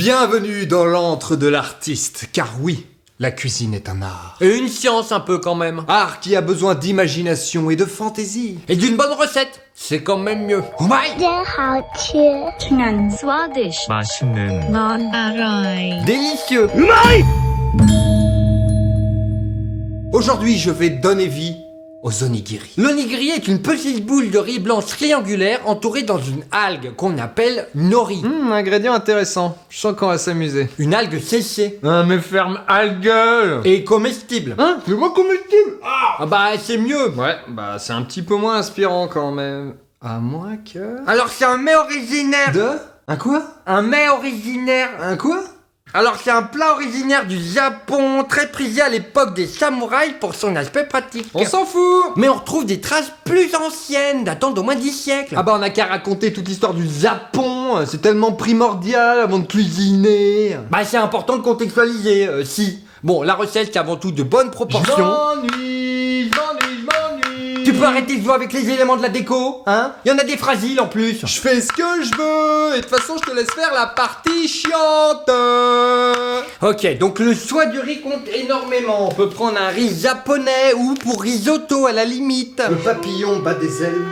Bienvenue dans l'antre de l'artiste, car oui, la cuisine est un art. Et une science un peu quand même. Art qui a besoin d'imagination et de fantaisie. Et d'une bonne recette, c'est quand même mieux. Ouais. 真好吃。 Swedish 맛있는 non alright. Délicieux. Aujourd'hui, je vais donner vie aux onigiri. L'onigiri est une petite boule de riz blanche triangulaire entourée dans une algue qu'on appelle nori. Ingrédient intéressant. Je sens qu'on va s'amuser. Une algue séchée. Ah, mais ferme à gueule. Et comestible. Hein? C'est moi comestible. Ah bah c'est mieux. Ouais, bah c'est un petit peu moins inspirant quand même. À moins que... Alors c'est un mets originaire. De... Un quoi? Un mets originaire. Un quoi? Alors c'est un plat originaire du Japon, très prisé à l'époque des samouraïs pour son aspect pratique. On s'en fout. Mais on retrouve des traces plus anciennes, datant d'au moins 10 siècles. Ah bah on a qu'à raconter toute l'histoire du Japon. C'est tellement primordial avant de cuisiner. Bah c'est important de contextualiser, si. Bon, la recette c'est avant tout de bonnes proportions. Je m'ennuie. Tu peux arrêter de jouer avec les éléments de la déco, hein? Il y en a des fragiles en plus. Je fais ce que je veux. Et de toute façon, je te laisse faire la partie chiante. Ok, donc le choix du riz compte énormément. On peut prendre un riz japonais ou pour risotto à la limite. Le papillon bat des ailes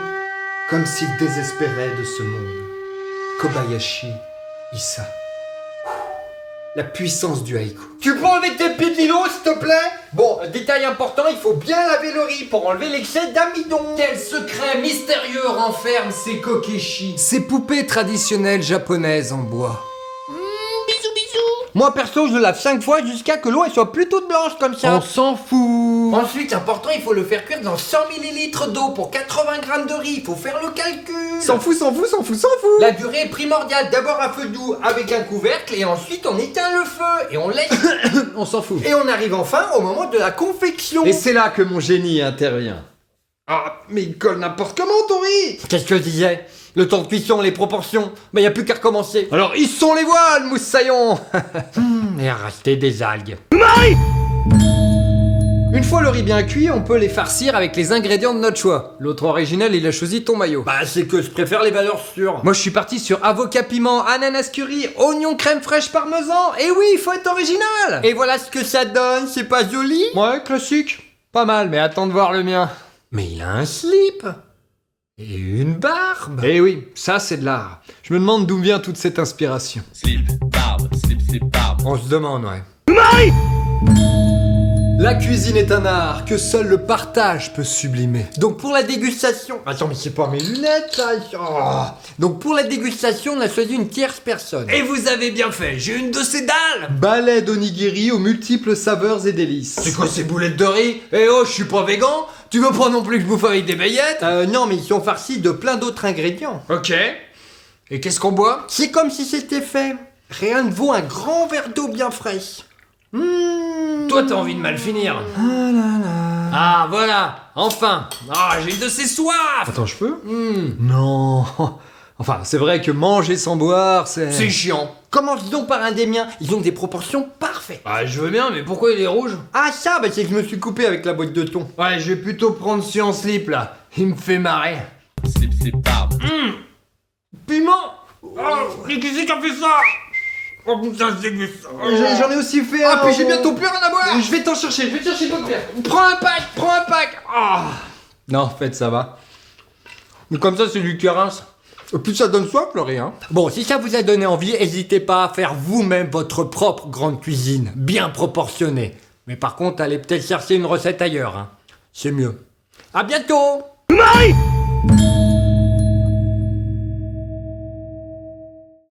comme s'il désespérait de ce monde. Kobayashi Issa. La puissance du haïku. Tu peux enlever tes pépilos, s'il te plaît? Bon, détail important, il faut bien laver le riz pour enlever l'excès d'amidon. Quel secret mystérieux renferme ces kokeshi? Ces poupées traditionnelles japonaises en bois. Moi perso, je le lave 5 fois jusqu'à que l'eau elle soit plutôt blanche comme ça. On s'en fout. Ensuite, important, il faut le faire cuire dans 100 ml d'eau pour 80 g de riz. Il faut faire le calcul. S'en fout. La durée est primordiale. D'abord à feu doux avec un couvercle et ensuite on éteint le feu et on laisse. On s'en fout. Et on arrive enfin au moment de la confection. Et c'est là que mon génie intervient. Ah, mais il colle n'importe comment ton riz. Qu'est-ce que je disais? Le temps de cuisson, les proportions. Mais y a plus qu'à recommencer. Alors ils sont les voiles, moussaillon. Et à racheter des algues. Une fois le riz bien cuit, on peut les farcir avec les ingrédients de notre choix. L'autre original, il a choisi ton maillot. Bah c'est que je préfère les valeurs sûres. Moi je suis parti sur avocat piment, ananas curry, oignon crème fraîche parmesan. Et oui, il faut être original. Et voilà ce que ça donne, c'est pas joli? Ouais, classique. Pas mal, mais attends de voir le mien. Mais il a un slip. Et une barbe. Eh oui, ça c'est de l'art. Je me demande d'où vient toute cette inspiration. slip, barbe, barbe. On se demande, ouais. La cuisine est un art que seul le partage peut sublimer. Donc pour la dégustation... Attends, mais c'est pas mes lunettes, ça. Oh. Donc pour la dégustation, on a choisi une tierce personne. Et vous avez bien fait, j'ai une de ces dalles. Balai d'onigiri aux multiples saveurs et délices. C'est quoi ces boulettes de riz? Eh oh, je suis pas végan. Tu veux pas non plus que je bouffe avec des baguettes? Non, mais ils sont farcis de plein d'autres ingrédients. Ok. Et qu'est-ce qu'on boit? C'est comme si c'était fait. Rien ne vaut un grand verre d'eau bien fraîche. Toi t'as envie de mal finir. Ah voilà, enfin. Ah, j'ai une de ces soifs. Attends, je peux? Non. Enfin, c'est vrai que manger sans boire, c'est chiant. Commence donc par un des miens. Ils ont des proportions parfaites. Ah, je veux bien, mais pourquoi il est rouge? Ah ça, bah c'est que je me suis coupé avec la boîte de thon. Ouais, je vais plutôt prendre celui en slip là. Il me fait marrer. slip, barbe. Piment. Oh, mais qui c'est qui a fait ça? Oh putain, c'est dégueulasse. J'en ai aussi fait un. Ah, puis j'ai bientôt plus rien à boire. Je vais chercher d'autres verres. Prends un pack. Ah. Non, en fait, ça va. Mais comme ça, c'est du terrain. Et puis ça donne soif, le riz, hein. Bon, si ça vous a donné envie, n'hésitez pas à faire vous-même votre propre grande cuisine, bien proportionnée. Mais par contre, allez peut-être chercher une recette ailleurs, hein. C'est mieux. À bientôt.